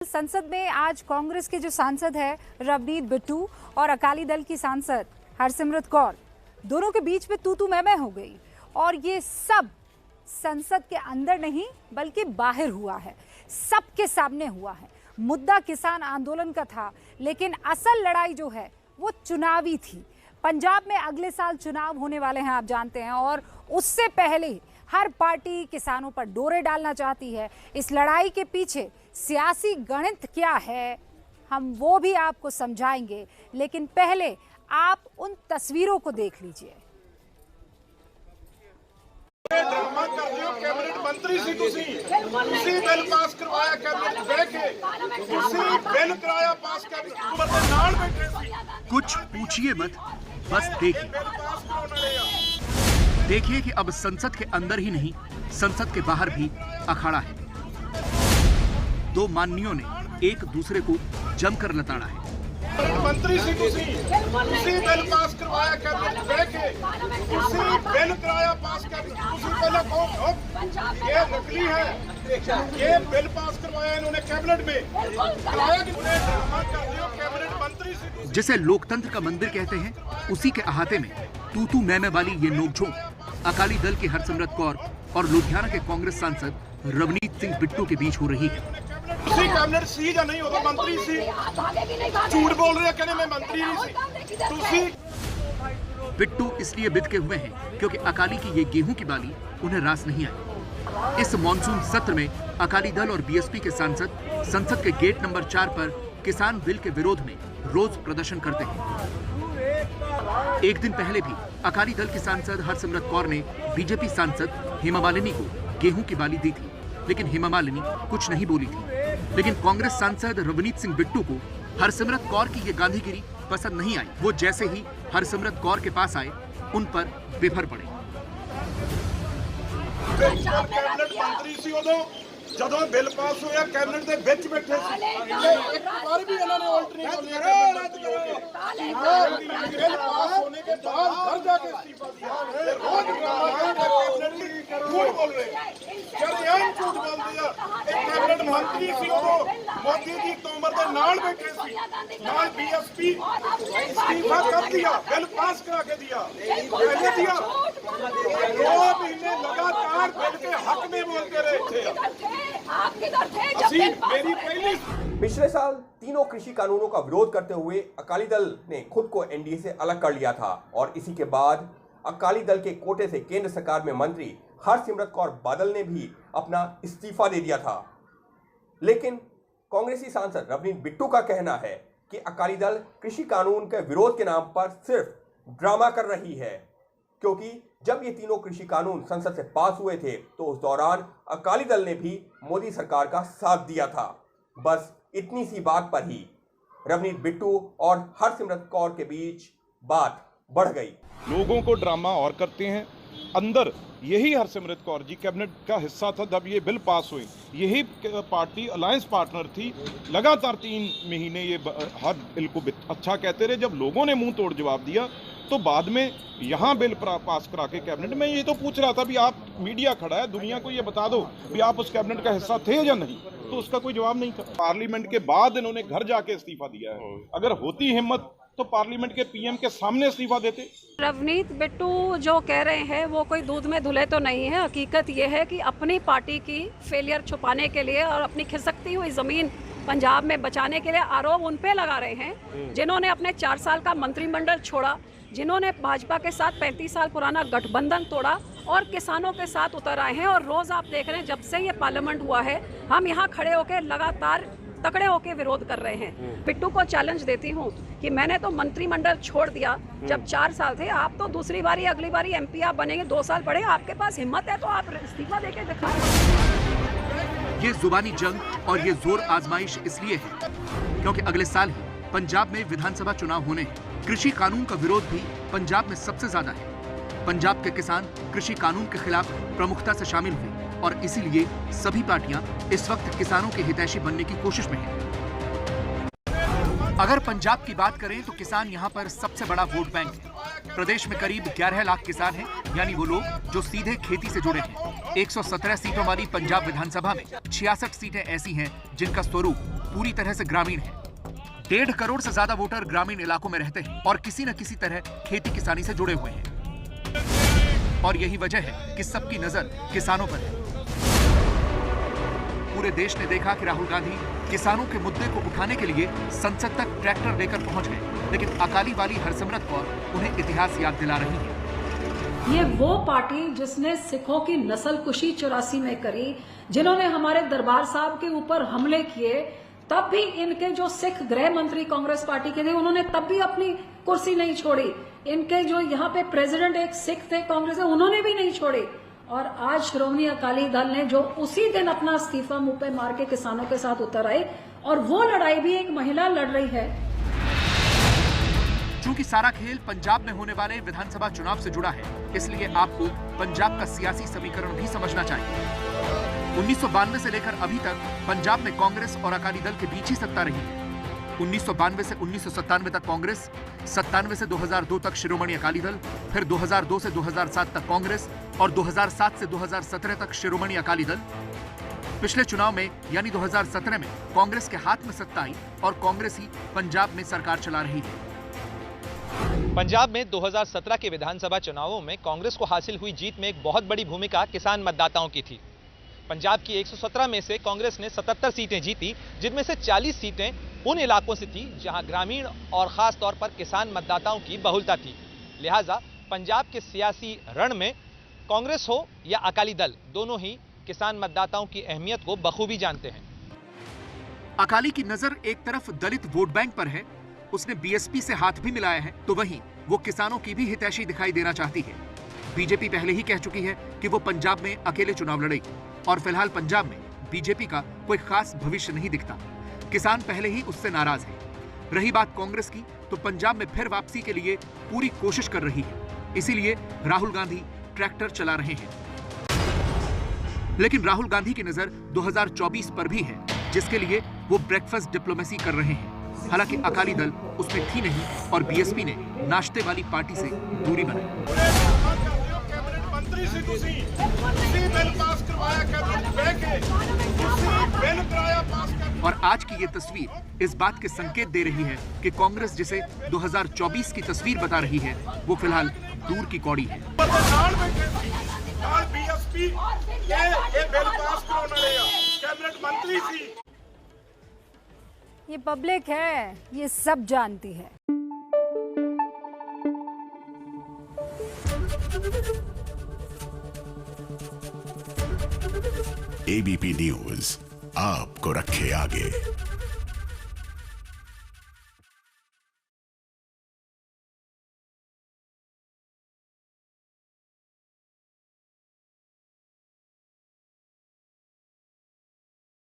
संसद में आज कांग्रेस के जो सांसद है रवनीत बिट्टू और अकाली दल की सांसद हरसिमरत कौर, दोनों के बीच में तू मैं हो गई। और ये सब संसद के अंदर नहीं बल्कि बाहर हुआ है, सबके सामने हुआ है। मुद्दा किसान आंदोलन का था, लेकिन असल लड़ाई जो है वो चुनावी थी। पंजाब में अगले साल चुनाव होने वाले हैं, आप जानते हैं, और उससे पहले हर पार्टी किसानों पर डोरे डालना चाहती है। इस लड़ाई के पीछे सियासी गणित क्या है, हम वो भी आपको समझाएंगे, लेकिन पहले आप उन तस्वीरों को देख लीजिए। ड्रामा करते हो, कैबिनेट मंत्री सी तुसी बिल पास करवाया, कैबिनेट बैठ के तुसी बिल कराया पास, कैबिनेट दे नाल बैठे सी। कुछ पूछिए मत, बस देखिए कि अब संसद के अंदर ही नहीं, संसद के बाहर भी अखाड़ा है। दो माननीयों ने एक दूसरे को जमकर लताड़ा है। मंत्री सी तुसी बिल पास करवाया, कैबिनेट बैठ के तुसी बिल कराया पास, कैबिनेट तुसी पहले कहो ये नकली है, ये बिल पास करवाया इन्होंने कैबिनेट में, कराया कि उन्हें ड्रामा करते हो, कैबिनेट मंत्री सी। जिसे लोकतंत्र का मंदिर कहते हैं, उसी के अहाते में तू मैं वाली ये नोकझोंक अकाली दल की हरसिमरत कौर और लुधियाना के कांग्रेस सांसद रवनीत सिंह बिट्टू के बीच हो रही है। कैबिनेट सी या नहीं होता, मंत्री सी। झूठ बोल रहे हैं, कहने में मंत्री नहीं सी। बिट्टू इसलिए बिदके हुए हैं क्योंकि अकाली की ये गेहूं की बाली उन्हें रास नहीं आई। इस मॉनसून सत्र में अकाली दल और बीएसपी के सांसद संसद के गेट नंबर 4 पर किसान बिल के विरोध में रोज प्रदर्शन करते हैं। एक दिन पहले भी अकाली दल की सांसद हरसिमरत कौर ने बीजेपी सांसद हेमा मालिनी को गेहूं की बाली दी थी, लेकिन हेमा मालिनी कुछ नहीं बोली थी। लेकिन कांग्रेस सांसद रवनीत सिंह बिट्टू को हरसिमरत कौर की ये गांधीगिरी पसंद नहीं आई। वो जैसे ही हरसिमरत कौर के पास आए, उन पर बेभर पड़े। कैबिनेट मंत्री सी उदों ਜਦੋਂ ਬਿੱਲ ਪਾਸ ਹੋਇਆ, ਕੈਬਨਿਟ ਦੇ ਵਿੱਚ ਬੈਠੇ ਸੀ। ਇੱਕ ਵਾਰ ਵੀ ਇਹਨਾਂ ਨੇ ਉਲਟ ਨਹੀਂ ਬੋਲੀ। ਬਿੱਲ ਪਾਸ होने के बाद घर जाके इस्तीफा दिया। रोज कैबिनेट झूठ बोल रहे, चरियाम झूठ बोल दिया। एक कैबिनेट मंत्री सी उदों मोदी जी तोमर ਦੇ ਨਾਲ बैठे सी, ਨਾਲ बीएसपी इस्तीफा कर दिया, बिल पास करा के दिया। पहले दिया 2 महीने लगातार बिल के हक में बोलते रहे। पिछले साल तीनों कृषि कानूनों का विरोध करते हुए अकाली दल ने खुद को एनडीए से अलग कर लिया था, और इसी के बाद अकाली दल के कोटे से केंद्र सरकार में मंत्री हरसिमरत कौर बादल ने भी अपना इस्तीफा दे दिया था। लेकिन कांग्रेसी सांसद रवनीत बिट्टू का कहना है कि अकाली दल कृषि कानून के विरोध के नाम पर सिर्फ ड्रामा कर रही है, क्योंकि जब ये तीनों कृषि कानून संसद से पास हुए थे तो उस दौरान अकाली दल ने भी मोदी सरकार का साथ दिया था। बस इतनी सी बात पर ही रवनीत बिट्टू और हरसिमरत कौर के बीच बात बढ़ गई। लोगों को ड्रामा और करते हैं। अंदर यही हरसिमरत कौर जी कैबिनेट का हिस्सा था जब ये बिल पास हुए, यही पार्टी अलायंस पार्टनर थी। लगातार 3 महीने ये हर बिल को अच्छा कहते रहे। जब लोगों ने मुंह तोड़ जवाब दिया तो बाद में यहाँ बिल पास करा के कैबिनेट में ये तो पूछ रहा था भी आप, मीडिया खड़ा है, दुनिया को ये बता दो भी आप उस कैबिनेट का हिस्सा थे या नहीं, तो उसका कोई जवाब नहीं था। पार्लियामेंट के बाद इन्होंने घर जाके इस्तीफा दिया है। अगर होती हिम्मत तो पार्लियामेंट के पीएम के सामने इस्तीफा देते। रवनीत बिट्टू जो कह रहे हैं वो कोई दूध में धुले तो नहीं है। हकीकत ये है कि अपनी पार्टी की फेलियर छुपाने के लिए और अपनी खिसकती हुई ज़मीन पंजाब में बचाने के लिए आरोप उन पे लगा रहे हैं, जिन्होंने अपने 4 साल का मंत्रिमंडल छोड़ा, जिन्होंने भाजपा के साथ 35 साल पुराना गठबंधन तोड़ा और किसानों के साथ उतर आए हैं। और रोज़ आप देख रहे हैं, जब से ये पार्लियामेंट हुआ है, हम यहाँ खड़े होकर लगातार तकड़े होकर विरोध कर रहे हैं। बिट्टू को चैलेंज देती हूँ कि मैंने तो मंत्रिमंडल छोड़ दिया जब 4 साल थे, आप तो दूसरी बारी अगली बारी एमपी आप बनेंगे, 2 साल पड़े, आपके पास हिम्मत है तो आप इस्तीफा देके दिखाएं। ये जुबानी जंग और ये जोर आजमाइश इसलिए है क्योंकि अगले साल ही पंजाब में विधानसभा चुनाव होने हैं। कृषि कानून का विरोध भी पंजाब में सबसे ज्यादा है। पंजाब के किसान कृषि कानून के खिलाफ प्रमुखता से शामिल हुए और इसीलिए सभी पार्टियां इस वक्त किसानों के हितैषी बनने की कोशिश में हैं। अगर पंजाब की बात करें तो किसान यहाँ पर सबसे बड़ा वोट बैंक है। प्रदेश में करीब 11 लाख किसान हैं, यानी वो लोग जो सीधे खेती से जुड़े हैं। 117 सीटों वाली पंजाब विधानसभा में 66 सीटें ऐसी हैं जिनका स्वरूप पूरी तरह से ग्रामीण है। 1.5 करोड़ से ज्यादा वोटर ग्रामीण इलाकों में रहते हैं और किसी न किसी तरह खेती किसानी से जुड़े हुए हैं। और यही वजह है कि सबकी नजर किसानों पर है। पूरे देश ने देखा कि राहुल गांधी किसानों के मुद्दे को उठाने के लिए संसद तक ट्रैक्टर लेकर पहुंच गए, लेकिन अकाली वाली हरसिमरत कौर उन्हें इतिहास याद दिला रही है। ये वो पार्टी जिसने सिखों की नस्लकुशी 84 में करी, जिन्होंने हमारे दरबार साहब के ऊपर हमले किए, तब भी इनके जो सिख गृह मंत्री कांग्रेस पार्टी के थे, उन्होंने तब भी अपनी कुर्सी नहीं छोड़ी। इनके जो यहाँ पे प्रेसिडेंट एक सिख थे कांग्रेस के, उन्होंने भी नहीं छोड़ी। और आज श्रोमणी अकाली दल ने जो उसी दिन अपना इस्तीफा मुंह पे मार के किसानों के साथ उतर आए, और वो लड़ाई भी एक महिला लड़ रही है। चूंकि सारा खेल पंजाब में होने वाले विधानसभा चुनाव से जुड़ा है, इसलिए आपको पंजाब का सियासी समीकरण भी समझना चाहिए। 1992 से लेकर अभी तक पंजाब में कांग्रेस और अकाली दल के बीच ही सत्ता रही है। 1992 से 1997 तक कांग्रेस, 97 से 2002 तक शिरोमणि अकाली दल, फिर 2002 से 2007 तक कांग्रेस और 2007 से 2017 तक शिरोमणि अकाली दल। पिछले चुनाव में यानी 2017 में कांग्रेस के हाथ में सत्ता आई और कांग्रेस ही पंजाब में सरकार चला रही है। पंजाब में 2017 के विधानसभा चुनावों में कांग्रेस को हासिल हुई जीत में एक बहुत बड़ी भूमिका किसान मतदाताओं की थी। पंजाब की 117 में से कांग्रेस ने 77 सीटें जीती, जिनमें से 40 सीटें उन इलाकों से थी जहां ग्रामीण और खास तौर पर किसान मतदाताओं की बहुलता थी। लिहाजा पंजाब के सियासी रण में कांग्रेस हो या अकाली दल, दोनों ही किसान मतदाताओं की अहमियत को बखूबी जानते हैं। अकाली की नजर एक तरफ दलित वोट बैंक पर है, उसने बीएसपी से हाथ भी मिलाया है, तो वहीं वो किसानों की भी हितैषी दिखाई देना चाहती है। बीजेपी पहले ही कह चुकी है कि वो पंजाब में अकेले चुनाव लड़ेगी और फिलहाल पंजाब में बीजेपी का कोई खास भविष्य नहीं दिखता। किसान पहले ही उससे नाराज है। रही बात कांग्रेस की, तो पंजाब में फिर वापसी के लिए पूरी कोशिश कर रही है, इसीलिए राहुल गांधी ट्रैक्टर चला रहे हैं। लेकिन राहुल गांधी की नजर 2024 पर भी है, जिसके लिए वो ब्रेकफास्ट डिप्लोमेसी कर रहे हैं। हालांकि अकाली दल उसमें थी नहीं और बीएसपी ने नाश्ते वाली पार्टी से दूरी बनाई। कैबिनेट मंत्री से तुसी बिल पास करवाया, कैबिनेट बैठे तुसी बिल कराया पास कर। और आज की ये तस्वीर इस बात के संकेत दे रही है कि कांग्रेस जिसे 2024 की तस्वीर बता रही है, वो फिलहाल दूर की कौड़ी है। बीएसपी ये बिल पास कराने वाले कैबिनेट मंत्री सी। ये पब्लिक है, ये सब जानती है। एबीपी न्यूज आपको रखे आगे।